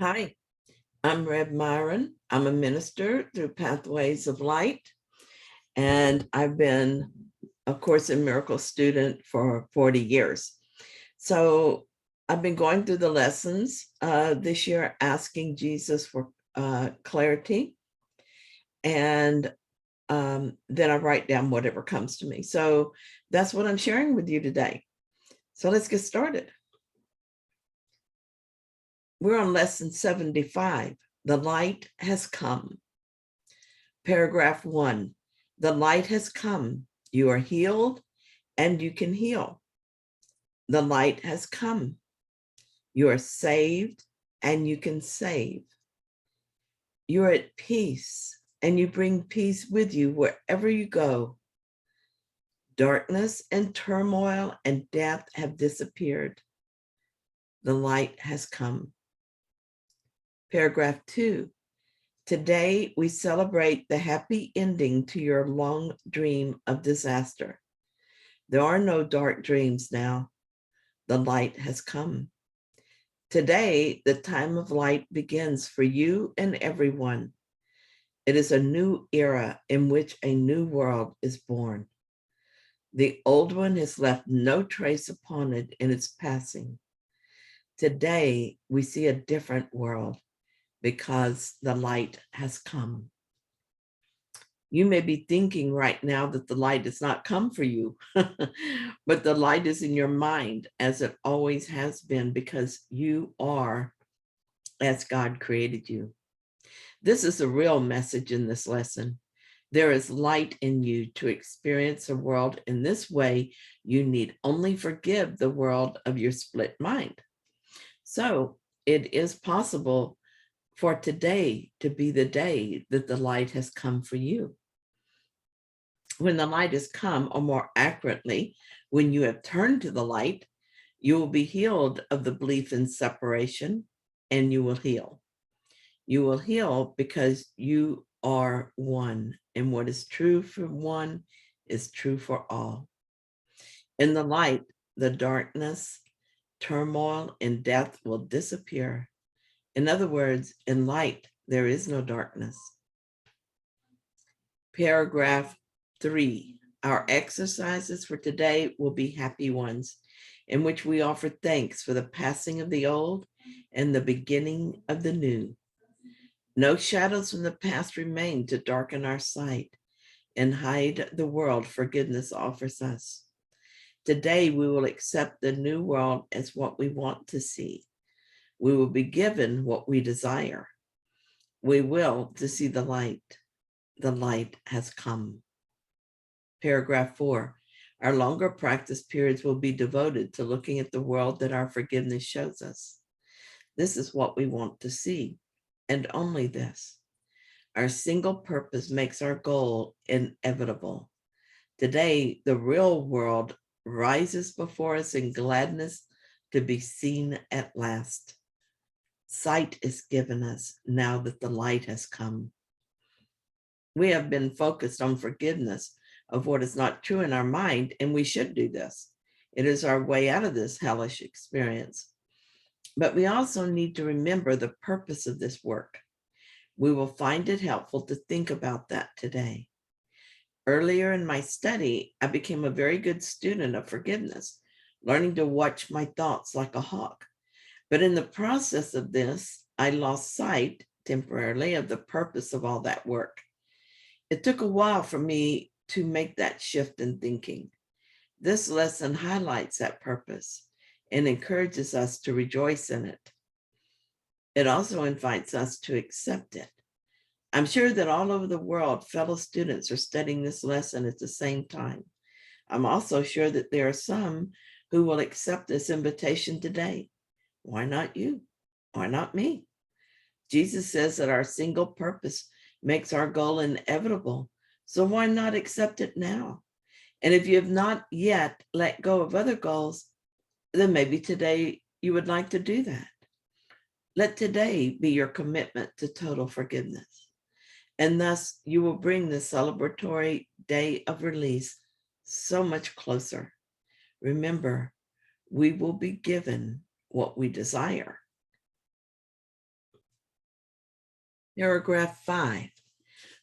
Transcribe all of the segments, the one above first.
Hi, I'm Reb Myron. I'm a minister through Pathways of Light, and I've been a Course in Miracles student for 40 years. So I've been going through the lessons this year, asking Jesus for clarity, and then I write down whatever comes to me. So that's what I'm sharing with you today. So let's get started. We're on lesson 75. The light has come. Paragraph 1. The light has come. You are healed and you can heal. The light has come. You are saved and you can save. You are at peace and you bring peace with you wherever you go. Darkness and turmoil and death have disappeared. The light has come. Paragraph 2. Today, we celebrate the happy ending to your long dream of disaster. There are no dark dreams now. The light has come. Today, the time of light begins for you and everyone. It is a new era in which a new world is born. The old one has left no trace upon it in its passing. Today, we see a different world because the light has come. You may be thinking right now that the light has not come for you, but the light is in your mind as it always has been because you are as God created you. This is a real message in this lesson. There is light in you to experience a world in this way. You need only forgive the world of your split mind. So it is possible for today to be the day that the light has come for you. When the light has come, or more accurately, when you have turned to the light, you will be healed of the belief in separation, and you will heal. You will heal because you are one, and what is true for one is true for all. In the light, the darkness, turmoil, and death will disappear. In other words, in light, there is no darkness. Paragraph 3. Our exercises for today will be happy ones, in which we offer thanks for the passing of the old and the beginning of the new. No shadows from the past remain to darken our sight and hide the world forgiveness offers us. Today, we will accept the new world as what we want to see. We will be given what we desire. We will to see the light. The light has come. Paragraph 4. Our longer practice periods will be devoted to looking at the world that our forgiveness shows us. This is what we want to see, and only this. Our single purpose makes our goal inevitable. Today, the real world rises before us in gladness to be seen at last. Sight is given us now that the light has come. We have been focused on forgiveness of what is not true in our mind, and we should do this. It is our way out of this hellish experience. But we also need to remember the purpose of this work. We will find it helpful to think about that today. Earlier in my study, I became a very good student of forgiveness, learning to watch my thoughts like a hawk. But in the process of this, I lost sight temporarily of the purpose of all that work. It took a while for me to make that shift in thinking. This lesson highlights that purpose and encourages us to rejoice in it. It also invites us to accept it. I'm sure that all over the world, fellow students are studying this lesson at the same time. I'm also sure that there are some who will accept this invitation today. Why not you? Why not me? Jesus says that our single purpose makes our goal inevitable. So why not accept it now? And if you have not yet let go of other goals, then maybe today you would like to do that. Let today be your commitment to total forgiveness. And thus you will bring the celebratory day of release so much closer. Remember, we will be given what we desire. Paragraph 5.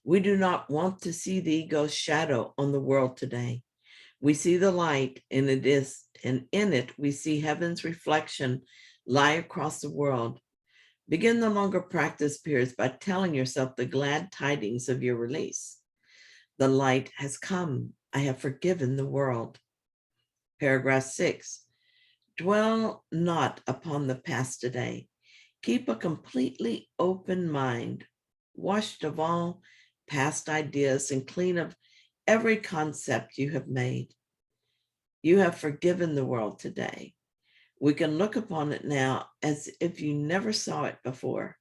We do not want to see the ego's shadow on the world today. We see the light, and in it we see heaven's reflection lie across the world. Begin the longer practice periods by telling yourself the glad tidings of your release. The light has come. I have forgiven the world. Paragraph 6. Dwell not upon the past today. Keep a completely open mind, washed of all past ideas and clean of every concept you have made. You have forgiven the world today. We can look upon it now as if you never saw it before.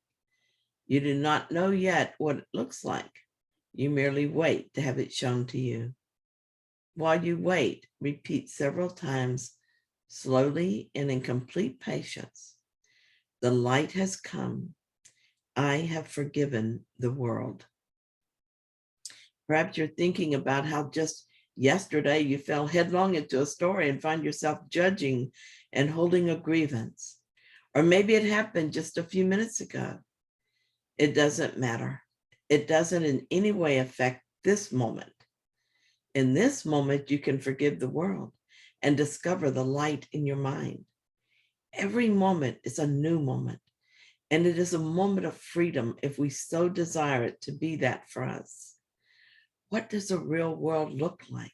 You do not know yet what it looks like. You merely wait to have it shown to you. While you wait, repeat several times, slowly and in complete patience. The light has come. I have forgiven the world. Perhaps you're thinking about how just yesterday you fell headlong into a story and find yourself judging and holding a grievance. Or maybe it happened just a few minutes ago. It doesn't matter. It doesn't in any way affect this moment. In this moment, you can forgive the world and discover the light in your mind. Every moment is a new moment, and it is a moment of freedom if we so desire it to be that for us. What does the real world look like?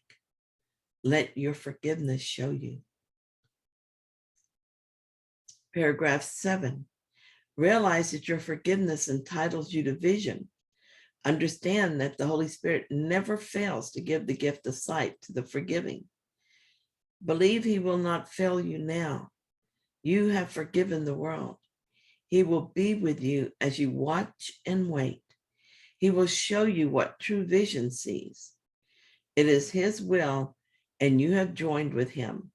Let your forgiveness show you. Paragraph 7. Realize that your forgiveness entitles you to vision. Understand that the Holy Spirit never fails to give the gift of sight to the forgiving. Believe he will not fail you now. You have forgiven the world. He will be with you as you watch and wait. He will show you what true vision sees. It is his will, and you have joined with him.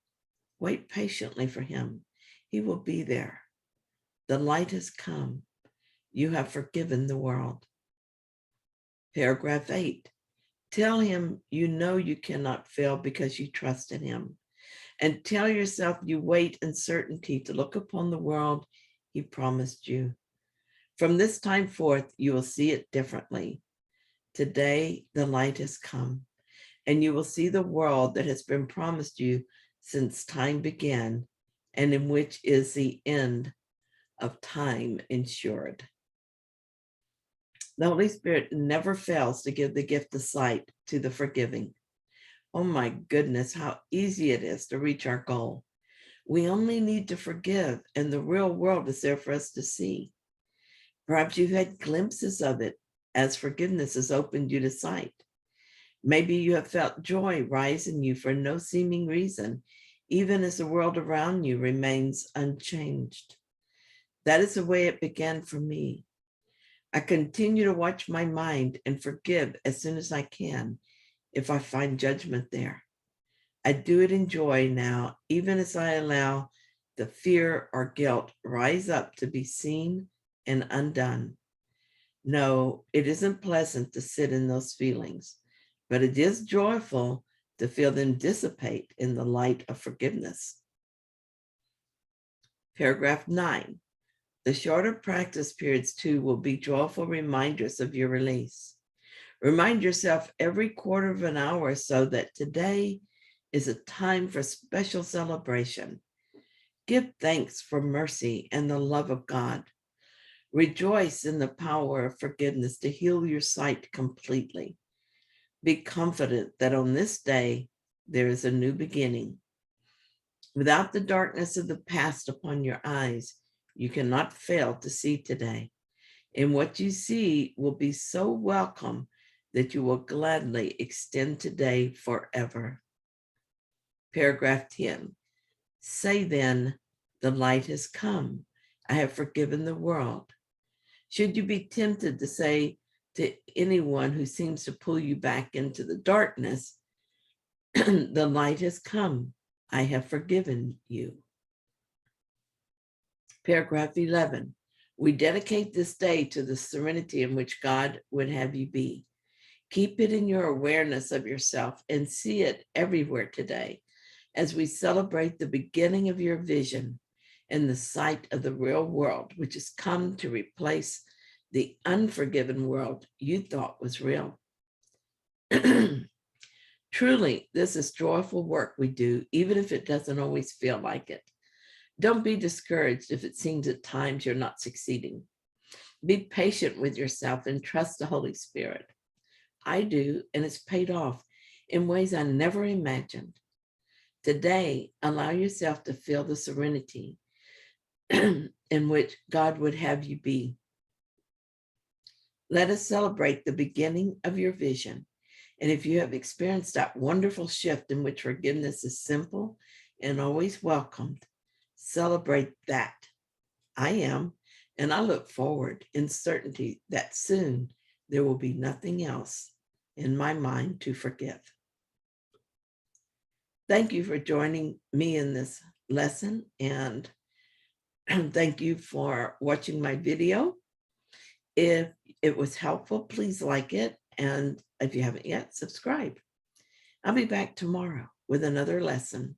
Wait patiently for him. He will be there. The light has come. You have forgiven the world. Paragraph 8. Tell him you know you cannot fail because you trust in him. And tell yourself you wait in certainty to look upon the world he promised you. From this time forth, you will see it differently. Today, the light has come, and you will see the world that has been promised you since time began, and in which is the end of time ensured. The Holy Spirit never fails to give the gift of sight to the forgiving. Oh my goodness, how easy it is to reach our goal. We only need to forgive, and the real world is there for us to see. Perhaps you've had glimpses of it as forgiveness has opened you to sight. Maybe you have felt joy rise in you for no seeming reason, even as the world around you remains unchanged. That is the way it began for me. I continue to watch my mind and forgive as soon as I can if I find judgment there. I do it in joy now, even as I allow the fear or guilt rise up to be seen and undone. No, it isn't pleasant to sit in those feelings, but it is joyful to feel them dissipate in the light of forgiveness. Paragraph 9. The shorter practice periods too will be joyful reminders of your release. Remind yourself every quarter of an hour or so that today is a time for special celebration. Give thanks for mercy and the love of God. Rejoice in the power of forgiveness to heal your sight completely. Be confident that on this day, there is a new beginning. Without the darkness of the past upon your eyes, you cannot fail to see today. And what you see will be so welcome that you will gladly extend today forever. Paragraph 10. Say then, the light has come. I have forgiven the world. Should you be tempted to say to anyone who seems to pull you back into the darkness, the light has come. I have forgiven you. Paragraph 11. We dedicate this day to the serenity in which God would have you be. Keep it in your awareness of yourself and see it everywhere today as we celebrate the beginning of your vision and the sight of the real world, which has come to replace the unforgiven world you thought was real. Truly, this is joyful work we do, even if it doesn't always feel like it. Don't be discouraged if it seems at times you're not succeeding. Be patient with yourself and trust the Holy Spirit. I do, and it's paid off in ways I never imagined. Today, allow yourself to feel the serenity in which God would have you be. Let us celebrate the beginning of your vision. And if you have experienced that wonderful shift in which forgiveness is simple and always welcomed, celebrate that. I am, and I look forward in certainty that soon there will be nothing else in my mind to forgive. Thank you for joining me in this lesson, and thank you for watching my video. If it was helpful, please like it, and if you haven't yet, subscribe. I'll be back tomorrow with another lesson.